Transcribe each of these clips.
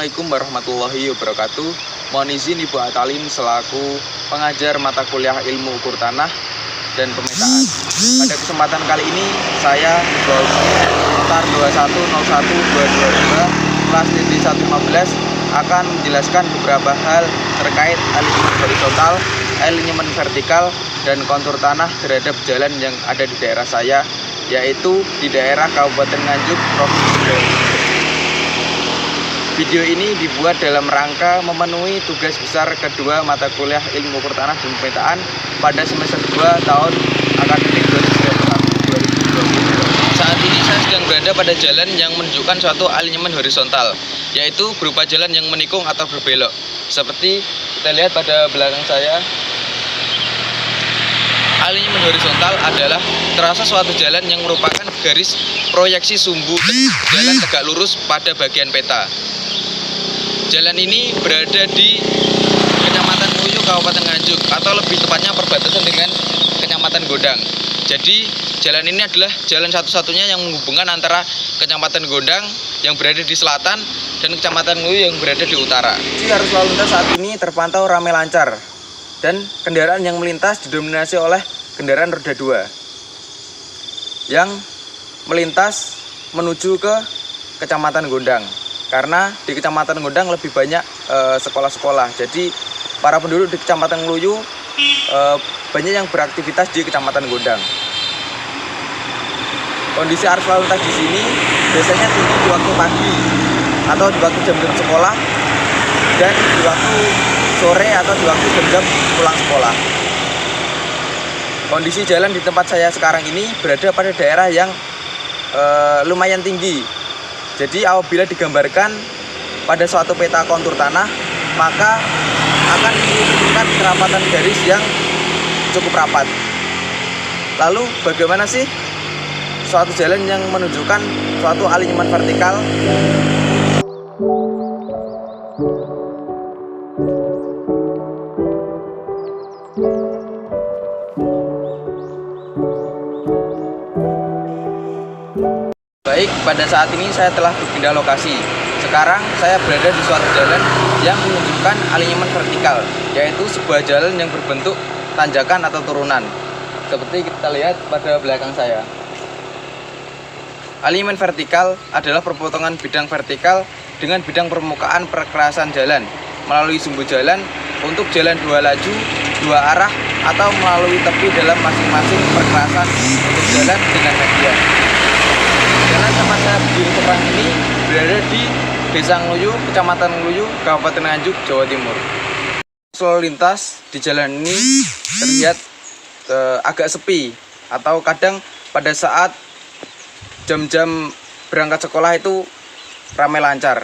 Assalamualaikum warahmatullahi wabarakatuh. Mohon izin Ibu Atalin selaku pengajar mata kuliah ilmu ukur tanah dan pemetaan. Pada kesempatan kali ini saya Ntar 2101222 kelas DD115 akan menjelaskan beberapa hal terkait alignment horizontal, alignment vertikal, dan kontur tanah terhadap jalan yang ada di daerah saya, yaitu di daerah Kabupaten Nganjuk, Provinsi Jawa Timur. Video ini dibuat dalam rangka memenuhi tugas besar kedua mata kuliah ilmu ukur tanah dan pemetaan pada semester 2 tahun akademik 2021-2022. Saat ini saya sedang berada pada jalan yang menunjukkan suatu alignment horizontal, yaitu berupa jalan yang menikung atau berbelok. Seperti kita lihat pada belakang saya, alignment horizontal adalah terasa suatu jalan yang merupakan garis proyeksi sumbu jalan tegak lurus pada bagian peta. Jalan ini berada di Kecamatan Nguyu, Kabupaten Nganjuk, atau lebih tepatnya perbatasan dengan Kecamatan Gondang. Jadi jalan ini adalah jalan satu-satunya yang menghubungkan antara Kecamatan Gondang yang berada di selatan dan Kecamatan Nguyu yang berada di utara. Jadi arus lalu lintas saat ini terpantau ramai lancar dan kendaraan yang melintas didominasi oleh kendaraan roda 2 yang melintas menuju ke Kecamatan Gondang. Karena di Kecamatan Gondang lebih banyak sekolah-sekolah. Jadi para penduduk di Kecamatan Nguyu banyak yang beraktivitas di Kecamatan Gondang. Kondisi arus lalu lintas di sini biasanya tinggi di waktu pagi atau di waktu jam-jam sekolah, dan di waktu sore atau di waktu jam-jam pulang sekolah. Kondisi jalan di tempat saya sekarang ini berada pada daerah yang lumayan tinggi. Jadi apabila digambarkan pada suatu peta kontur tanah, maka akan menunjukkan kerapatan garis yang cukup rapat. Lalu bagaimana sih suatu jalan yang menunjukkan suatu alignment vertikal? Baik, pada saat ini saya telah berpindah lokasi. Sekarang saya berada di suatu jalan yang menunjukkan alignment vertikal, yaitu sebuah jalan yang berbentuk tanjakan atau turunan. Seperti kita lihat pada belakang saya. Alignment vertikal adalah perpotongan bidang vertikal dengan bidang permukaan perkerasan jalan melalui sumbu jalan untuk jalan dua laju, dua arah, atau melalui tepi dalam masing-masing perkerasan untuk jalan dengan median. Jalan tempat saya berdiri sekarang ini berada di Desa Nguyu, Kecamatan Nguyu, Kabupaten Nganjuk, Jawa Timur. Lalu lintas di jalan ini terlihat agak sepi, atau kadang pada saat jam-jam berangkat sekolah itu ramai lancar.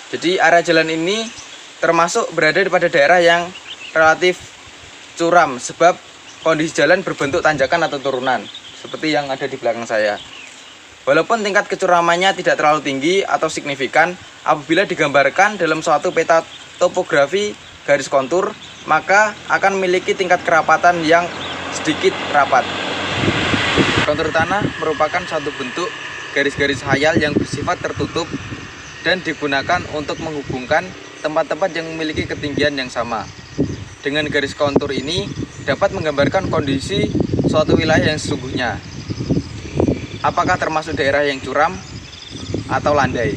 Jadi area jalan ini termasuk berada pada daerah yang relatif curam sebab kondisi jalan berbentuk tanjakan atau turunan seperti yang ada di belakang saya. Walaupun tingkat kecuramannya tidak terlalu tinggi atau signifikan, apabila digambarkan dalam suatu peta topografi garis kontur, maka akan memiliki tingkat kerapatan yang sedikit rapat. Kontur tanah merupakan suatu bentuk garis-garis khayal yang bersifat tertutup dan digunakan untuk menghubungkan tempat-tempat yang memiliki ketinggian yang sama. Dengan garis kontur ini dapat menggambarkan kondisi suatu wilayah yang sesungguhnya. Apakah termasuk daerah yang curam atau landai?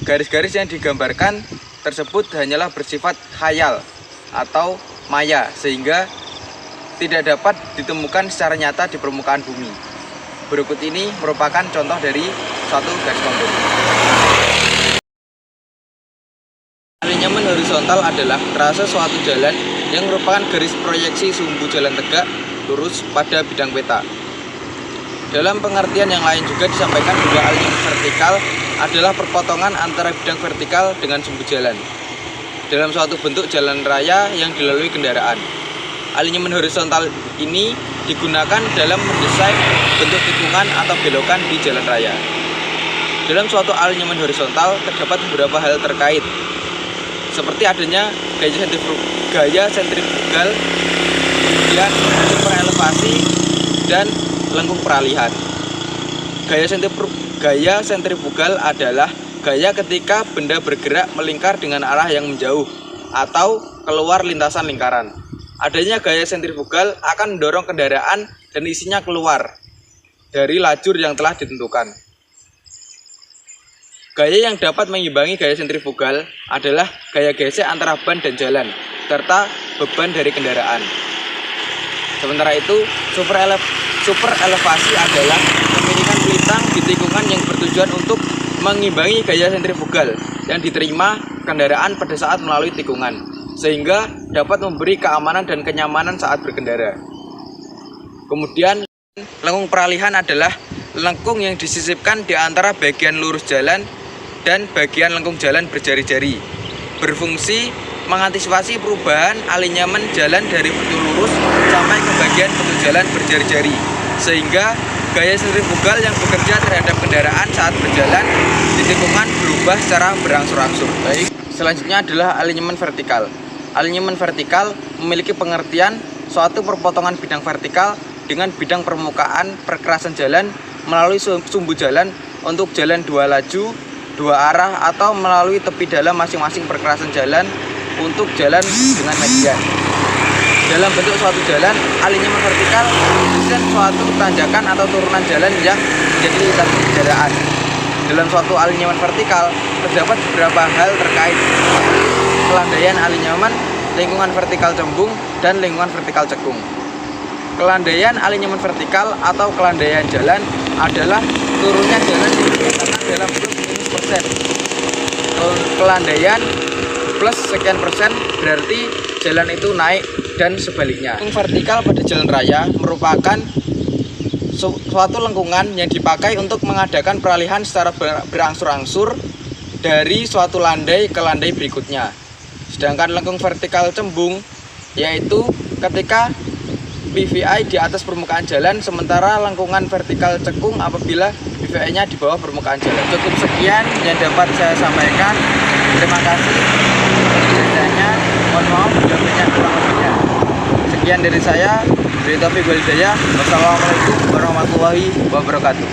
Garis-garis yang digambarkan tersebut hanyalah bersifat khayal atau maya, sehingga tidak dapat ditemukan secara nyata di permukaan bumi. Berikut ini merupakan contoh dari suatu garis kontur. Alignment horizontal adalah trase suatu jalan yang merupakan garis proyeksi sumbu jalan tegak lurus pada bidang peta. Dalam pengertian yang lain juga disampaikan bahwa alinyemen vertikal adalah perpotongan antara bidang vertikal dengan sumbu jalan dalam suatu bentuk jalan raya yang dilalui kendaraan. Alinyemen horizontal ini digunakan dalam mendesain bentuk tikungan atau belokan di jalan raya. Dalam suatu alinyemen horizontal terdapat beberapa hal terkait, seperti adanya gaya sentrifugal, kemudian super elevasi, dan lengkung peralihan. Gaya sentrifugal adalah gaya ketika benda bergerak melingkar dengan arah yang menjauh atau keluar lintasan lingkaran. Adanya gaya sentrifugal akan mendorong kendaraan dan isinya keluar dari lajur yang telah ditentukan. Gaya yang dapat mengimbangi gaya sentrifugal adalah gaya gesek antara ban dan jalan, serta beban dari kendaraan. Sementara itu, super elevasi adalah kemiringan pelintang di tikungan yang bertujuan untuk mengimbangi gaya sentrifugal yang diterima kendaraan pada saat melalui tikungan, sehingga dapat memberi keamanan dan kenyamanan saat berkendara. Kemudian, lengkung peralihan adalah lengkung yang disisipkan di antara bagian lurus jalan dan bagian lengkung jalan berjari-jari, berfungsi mengantisipasi perubahan alinyemen jalan dari bentuk lurus sampai ke bagian bentuk jalan berjari-jari, sehingga gaya sentrifugal yang bekerja terhadap kendaraan saat berjalan di tikungan berubah secara berangsur-angsur. Baik, selanjutnya adalah alinyemen vertikal. Alinyemen vertikal memiliki pengertian suatu perpotongan bidang vertikal dengan bidang permukaan perkerasan jalan melalui sumbu jalan untuk jalan dua laju, dua arah, atau melalui tepi dalam masing-masing perkerasan jalan untuk jalan dengan median. Dalam bentuk suatu jalan, alinyemen vertikal menyebutkan suatu tanjakan atau turunan jalan yang menjadi lintasan kendaraan. Dalam suatu alinyemen vertikal, terdapat beberapa hal terkait kelandaian alinyemen, lingkungan vertikal cembung, dan lingkungan vertikal cekung. Kelandaian alinyemen vertikal atau kelandaian jalan adalah turunnya jalan yang dikatakan dalam bentuk %. Kelandaian plus sekian persen berarti jalan itu naik dan sebaliknya. Lengkung vertikal pada jalan raya merupakan suatu lengkungan yang dipakai untuk mengadakan peralihan secara berangsur-angsur dari suatu landai ke landai berikutnya. Sedangkan lengkung vertikal cembung yaitu ketika PVI di atas permukaan jalan, sementara lengkungan vertikal cekung apabila PVI-nya di bawah permukaan jalan. Cukup sekian yang dapat saya sampaikan. Terima kasih. Mohon maaf bila banyak kurang lebihnya. Sekian dari saya, dari Taufik Walhidayah. Wassalamualaikum warahmatullahi wabarakatuh.